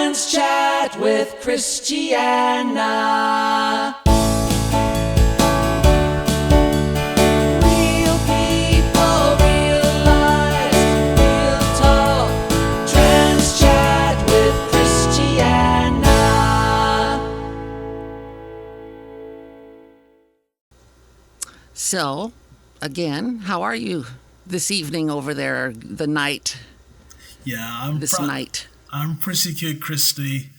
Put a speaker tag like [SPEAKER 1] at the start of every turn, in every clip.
[SPEAKER 1] Trans Chat with Christiana. Real people, real lives, real talk. Trans Chat with Christiana.
[SPEAKER 2] So, again, how are you this evening over there, the night,
[SPEAKER 3] Yeah,
[SPEAKER 2] night?
[SPEAKER 3] I'm pretty good, Christi.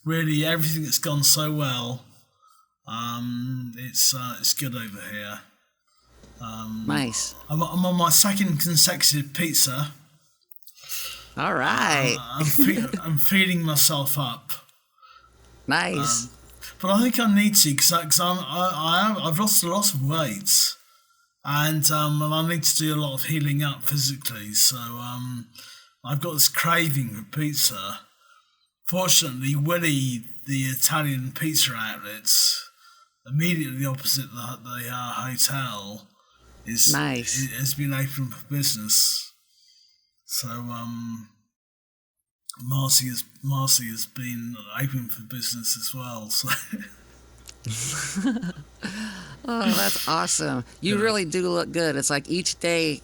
[SPEAKER 3] Really, everything that's gone so well. It's good over here.
[SPEAKER 2] Nice.
[SPEAKER 3] I'm on my second consecutive pizza.
[SPEAKER 2] All right.
[SPEAKER 3] I'm feeding myself up,
[SPEAKER 2] Nice.
[SPEAKER 3] but I think I need to because I've lost a lot of weight, and I need to do a lot of healing up physically. So I've got this craving for pizza. Fortunately, Willie, the Italian pizza outlet, immediately opposite the hotel,
[SPEAKER 2] Nice.
[SPEAKER 3] has been open for business. So Marci has been open for business as well. So
[SPEAKER 2] Oh, that's awesome. You really do look good. It's like each day,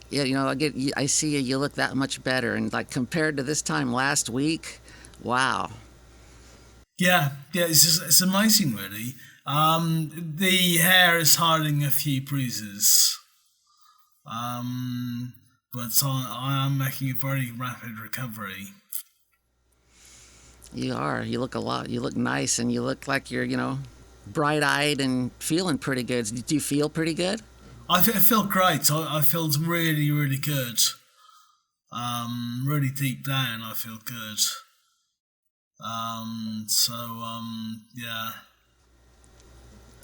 [SPEAKER 2] I see you look that much better. And like compared to this time last week, wow.
[SPEAKER 3] yeah, it's amazing, really. The hair is hiding a few bruises, but I am making a very rapid recovery.
[SPEAKER 2] You are. You look you look nice, and you look like you're, bright-eyed and feeling pretty good. Do you feel pretty good?
[SPEAKER 3] I feel great. I feel really, really good. Really deep down, I feel good. Yeah.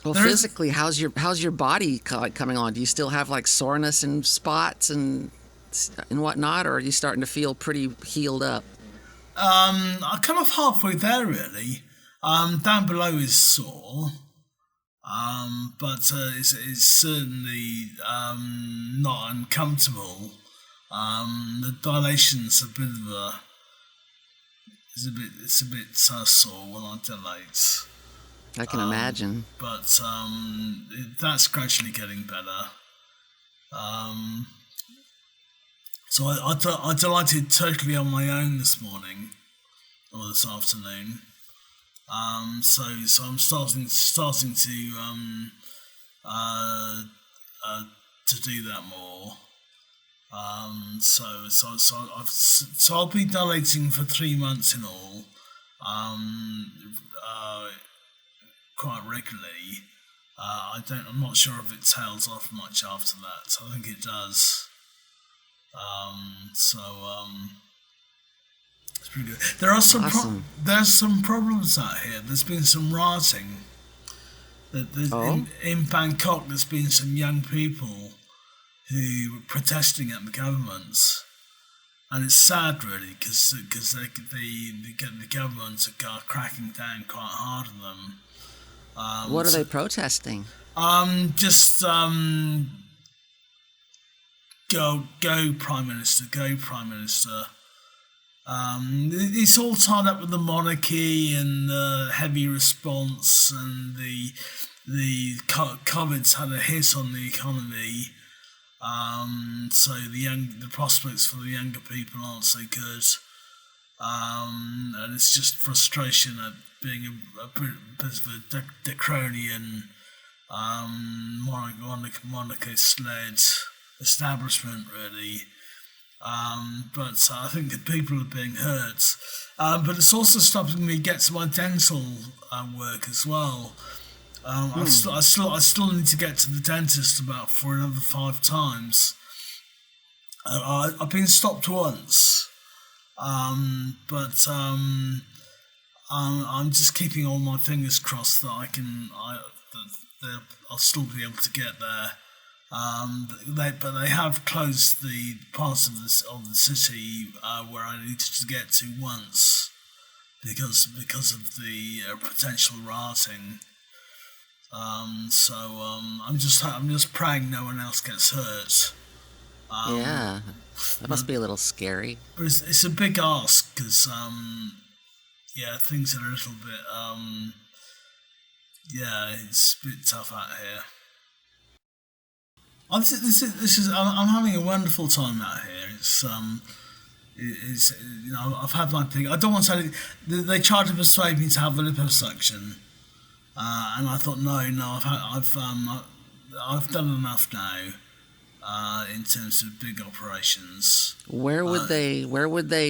[SPEAKER 2] Well, physically, how's your body coming on? Do you still have like soreness and spots and whatnot, or are you starting to feel pretty healed up?
[SPEAKER 3] I'm kind of halfway there, really. Down below is sore, but it's certainly not uncomfortable. The dilation's a bit of it's a bit sore when I dilate.
[SPEAKER 2] I can imagine.
[SPEAKER 3] But that's gradually getting better. So I dilated totally on my own this morning or this afternoon. So I'm starting to do that more. So I'll be dilating for 3 months in all. Quite regularly. I'm not sure if it tails off much after that. I think it does. It's pretty good. There are some
[SPEAKER 2] Awesome.
[SPEAKER 3] there's some problems out here. There's been some rioting. In Bangkok, there's been some young people who were protesting at the government, and it's sad really because the government are cracking down quite hard on them.
[SPEAKER 2] What are they protesting?
[SPEAKER 3] Go Prime Minister, go Prime Minister. It's all tied up with the monarchy and the heavy response, and the COVID's had a hit on the economy. So the prospects for the younger people aren't so good. And it's just frustration at being a bit of a draconian, monarchist-led establishment, really. But I think that people are being hurt. But it's also stopping me get to my dental work as well. I still need to get to the dentist for another 5 times. I've been stopped once, but I'm just keeping all my fingers crossed that I'll still be able to get there. But they have closed the parts of the city where I needed to get to once because of the potential rioting. I'm just praying no one else gets hurt.
[SPEAKER 2] Yeah, that must be a little scary.
[SPEAKER 3] But it's a big ask because yeah, things are a little bit, yeah, it's a bit tough out here. I'm having a wonderful time out here. I've had my thing. I don't want to say they tried to persuade me to have a liposuction, and I thought no, I've done enough now. In terms of big operations.
[SPEAKER 2] Where would they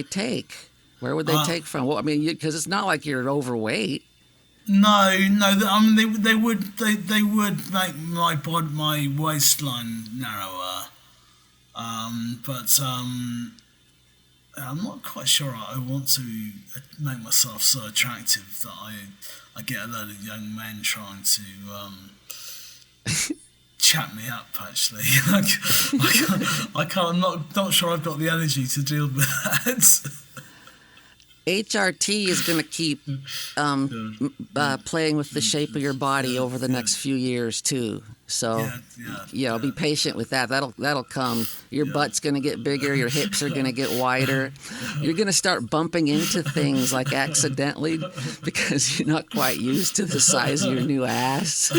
[SPEAKER 2] take? Where would they take from? Well, I mean, because it's not like you're overweight.
[SPEAKER 3] No. I mean, they would make my waistline narrower, but I'm not quite sure I want to make myself so attractive that I get a load of young men trying to chat me up. Actually, I can't. I'm not sure I've got the energy to deal with that.
[SPEAKER 2] HRT is going to keep playing with the shape of your body over the next few years too. So, be patient with that. That'll come. Your butt's going to get bigger. Your hips are going to get wider. You're going to start bumping into things like accidentally because you're not quite used to the size of your new ass.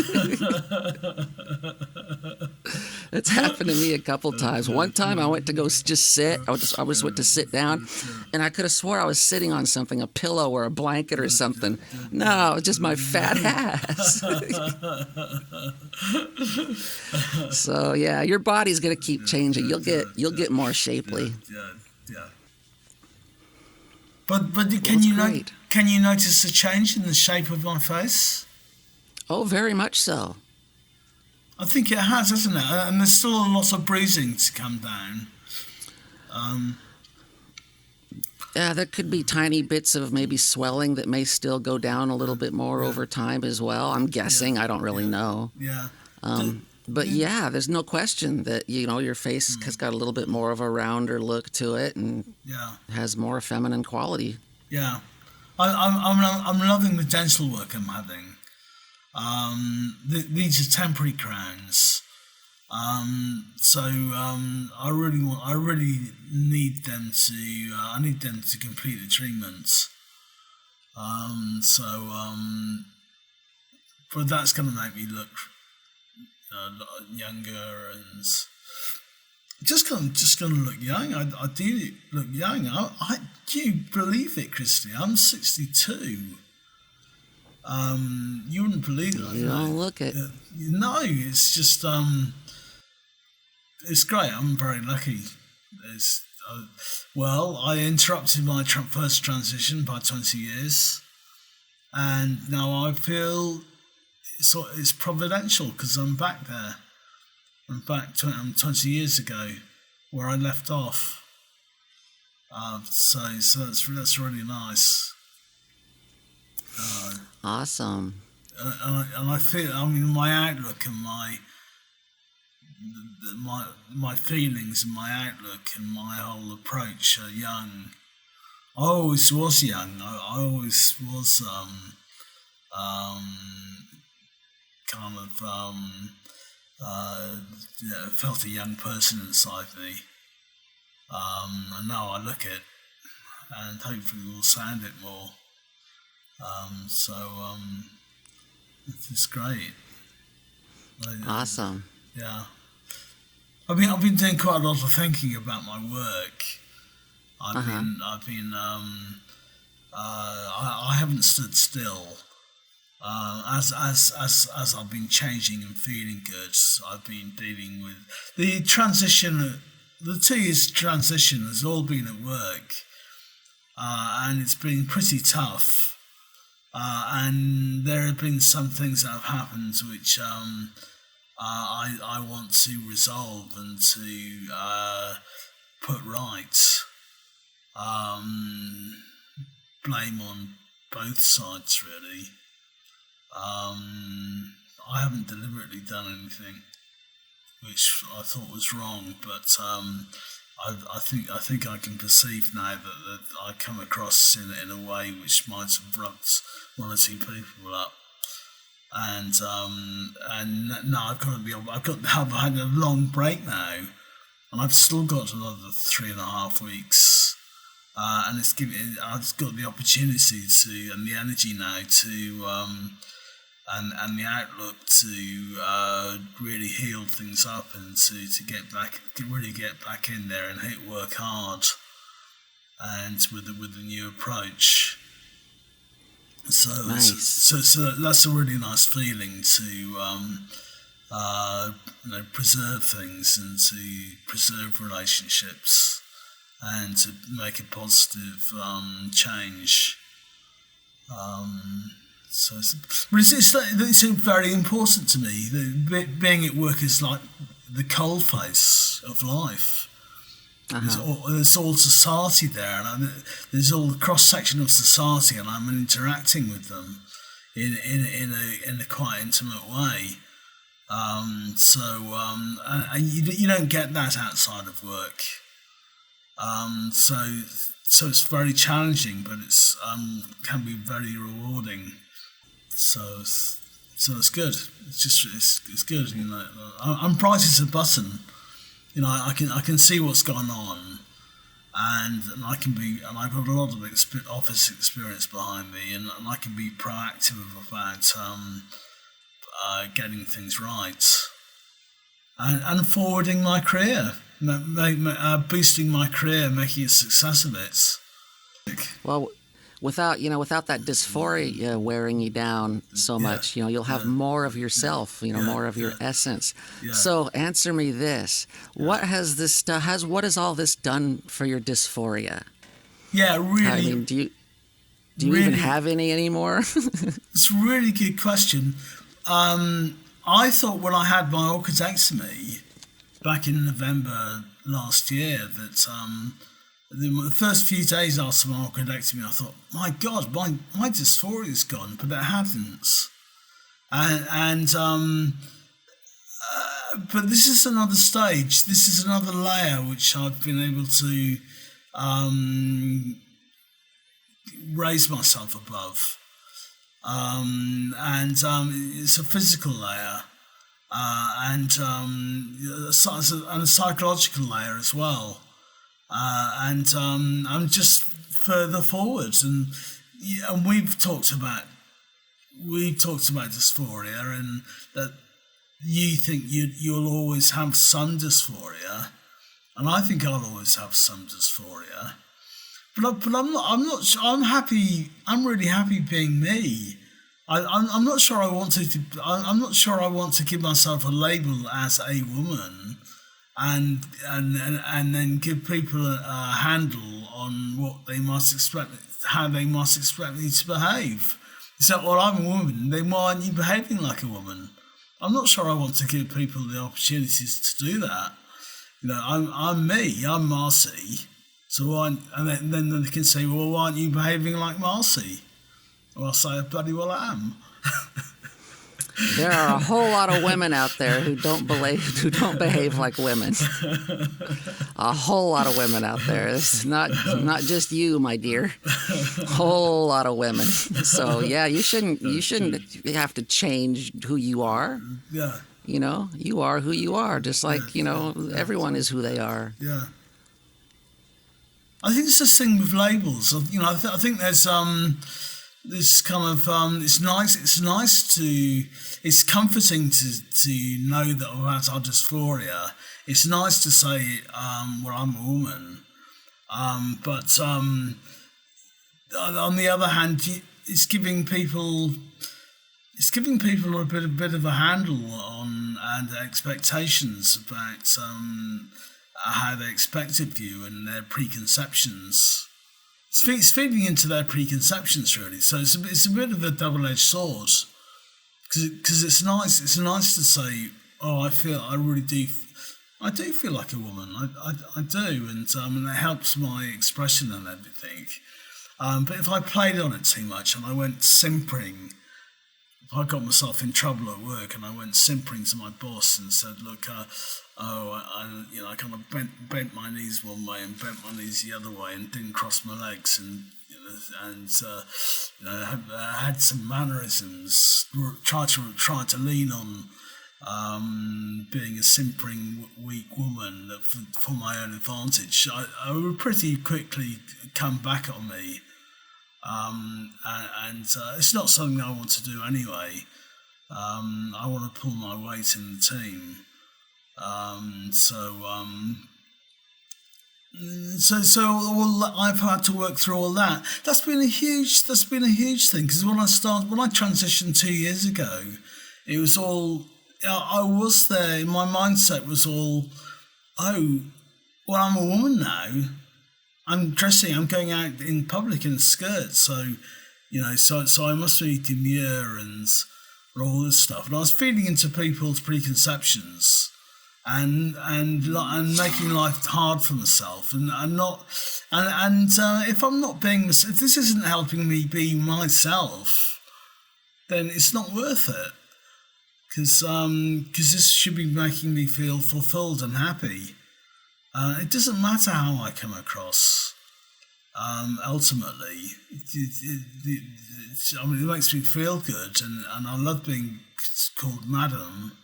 [SPEAKER 2] It's happened to me a couple times. One time I went to go just sit. I was went to sit down, and I could have swore I was sitting on something, a pillow or a blanket or something. No, it's just my fat ass. So yeah, your body's gonna keep changing. You'll get more shapely.
[SPEAKER 3] Yeah. But can you notice a change in the shape of my face?
[SPEAKER 2] Oh, very much so.
[SPEAKER 3] I think it has, hasn't it? And there's still a lot of bruising to come down.
[SPEAKER 2] Yeah, there could be tiny bits of maybe swelling that may still go down a little bit more over time as well. I'm guessing. I don't really know.
[SPEAKER 3] Yeah.
[SPEAKER 2] But yeah, there's no question that your face has got a little bit more of a rounder look to it and has more feminine quality.
[SPEAKER 3] Yeah, I'm loving the dental work I'm having. These are temporary crowns, so I really need them to. I need them to complete the treatment. But that's going to make me look younger and just going to look young. I do look young. Do you believe it, Christi? I'm 62. You wouldn't believe it.
[SPEAKER 2] You don't look it.
[SPEAKER 3] No, it's just it's great. I'm very lucky. I interrupted my first transition by 20 years, and now I feel it's providential because I'm back there. I'm back 20 years ago, where I left off. So that's really nice.
[SPEAKER 2] Awesome.
[SPEAKER 3] And I feel, my outlook and my feelings and my outlook and my whole approach are young. I always was young. I always was felt a young person inside me. And now I look it, and hopefully we'll sound it more. It's great.
[SPEAKER 2] Awesome.
[SPEAKER 3] Yeah. I've been doing quite a lot of thinking about my work. I haven't stood still. As I've been changing and feeling good, I've been dealing with the transition. The 2 years transition has all been at work, and it's been pretty tough. And there have been some things that have happened which I want to resolve and to put right. Blame on both sides, really. I haven't deliberately done anything which I thought was wrong, but I think I can perceive now that I come across in a way which might have rubbed one or two people up, and now I've had a long break now, and I've still got another 3.5 weeks, and I've got the opportunity to and the energy now to and the outlook to really heal things up and to really get back in there and work hard and with a new approach. So
[SPEAKER 2] Nice.
[SPEAKER 3] so that's a really nice feeling to preserve things and to preserve relationships and to make a positive change. So it's very important to me that being at work is like the coalface of life. There's all society there, and there's all the cross section of society, and I'm interacting with them in a quite intimate way. And you don't get that outside of work. So it's very challenging, but it's can be very rewarding. So it's good. It's good. I'm bright as a button. I can see what's going on, and I've got a lot of office experience behind me, and I can be proactive about getting things right, and forwarding my career, boosting my career, making a success of it.
[SPEAKER 2] Well, without that dysphoria wearing you down so much, you'll have more of yourself, more of your essence.
[SPEAKER 3] Yeah.
[SPEAKER 2] So answer me this: what has all this done for your dysphoria?
[SPEAKER 3] Yeah, really.
[SPEAKER 2] I mean, do you even have any anymore?
[SPEAKER 3] It's a really good question. I thought when I had my orchidectomy back in November last year that the first few days after my orchidectomy, I thought, my God, my dysphoria is gone, but it hadn't. But this is another stage. This is another layer which I've been able to raise myself above. It's a physical layer, and a psychological layer as well. I'm just further forward, and we've talked about dysphoria, and that you think you'll always have some dysphoria, and I think I'll always have some dysphoria. But I'm not. I'm happy. I'm really happy being me. I'm not sure I want to. I'm not sure I want to give myself a label as a woman, and then give people a handle on what they must expect, how they must expect me to behave. It's like, well, I'm a woman. Then why aren't you behaving like a woman? I'm not sure I want to give people the opportunities to do that. I'm me. I'm Marci. So and then they can say, well, why aren't you behaving like Marci? Well, I'll say, bloody well I am.
[SPEAKER 2] There are a whole lot of women out there who don't behave like women. A whole lot of women out there. It's not just you, my dear. Whole lot of women. So yeah, you shouldn't have to change who you are.
[SPEAKER 3] Yeah.
[SPEAKER 2] You are who you are, just like everyone is who they are.
[SPEAKER 3] Yeah. I think it's this thing with labels. I think there's this kind of it's comforting to know that about our dysphoria. It's nice to say, well, I'm a woman, but on the other hand, it's giving people a bit of a handle on and expectations about how they expect of you and their preconceptions. It's feeding into their preconceptions, really. So it's a bit of a double-edged sword, because it's nice. It's nice to say, oh, I do feel like a woman. I do, and it helps my expression and everything. But if I played on it too much and I went simpering, if I got myself in trouble at work and I went simpering to my boss and said, look, I kind of bent my knees one way and bent my knees the other way and didn't cross my legs, and I had some mannerisms, tried to lean on being a simpering, weak woman for my own advantage, I would pretty quickly come back on me. And it's not something I want to do anyway. I want to pull my weight in the team. So I've had to work through all that. That's been a huge thing, because when I transitioned 2 years ago, it was all, I was there. My mindset was all, oh, well, I'm a woman now. I'm going out in public in a skirt, so I must be demure and all this stuff. And I was feeding into people's preconceptions. And making life hard for myself, if I'm not being, if this isn't helping me be myself, then it's not worth it. Because this should be making me feel fulfilled and happy. It doesn't matter how I come across. Ultimately, it makes me feel good, and I love being called madam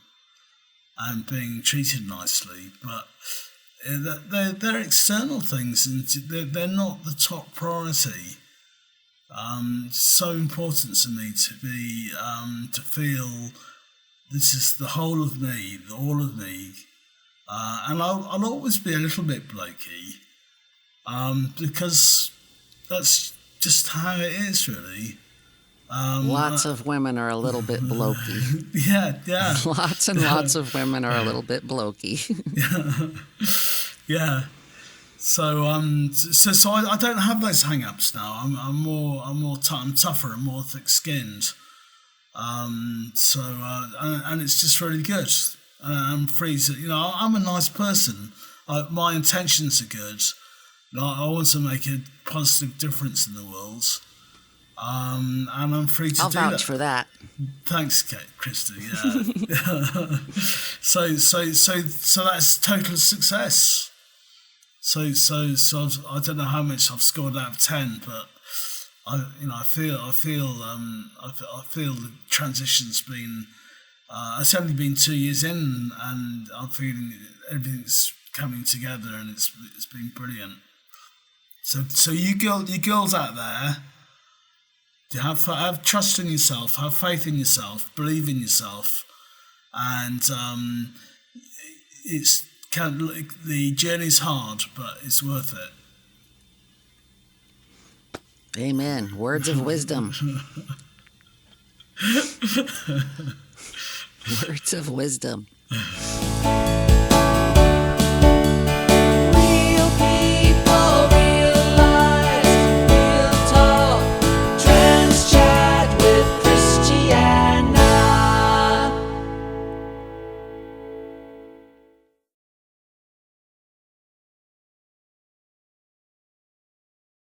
[SPEAKER 3] and being treated nicely, but they're external things, and they're not the top priority. It's so important to me to be to feel this is the whole of me, all of me, and I'll always be a little bit blokey, because that's just how it is, really.
[SPEAKER 2] Lots of women are a little bit blokey.
[SPEAKER 3] Yeah.
[SPEAKER 2] Lots and lots of women are a little bit blokey.
[SPEAKER 3] Yeah. So I don't have those hang-ups now. I'm tougher and more thick-skinned. And it's just really good. I'm free to, I'm a nice person. My intentions are good. I want to make a positive difference in the world. And I'm free to do that.
[SPEAKER 2] I'll vouch for that.
[SPEAKER 3] Thanks, Christi. Yeah. So that's total success. So I don't know how much I've scored out of 10, but I feel the transition's been. It's only been 2 years in, and I'm feeling everything's coming together, and it's been brilliant. So you girls out there. You have trust in yourself, have faith in yourself, believe in yourself, and the journey's hard, but it's worth it.
[SPEAKER 2] Amen. Words of wisdom. Words of wisdom.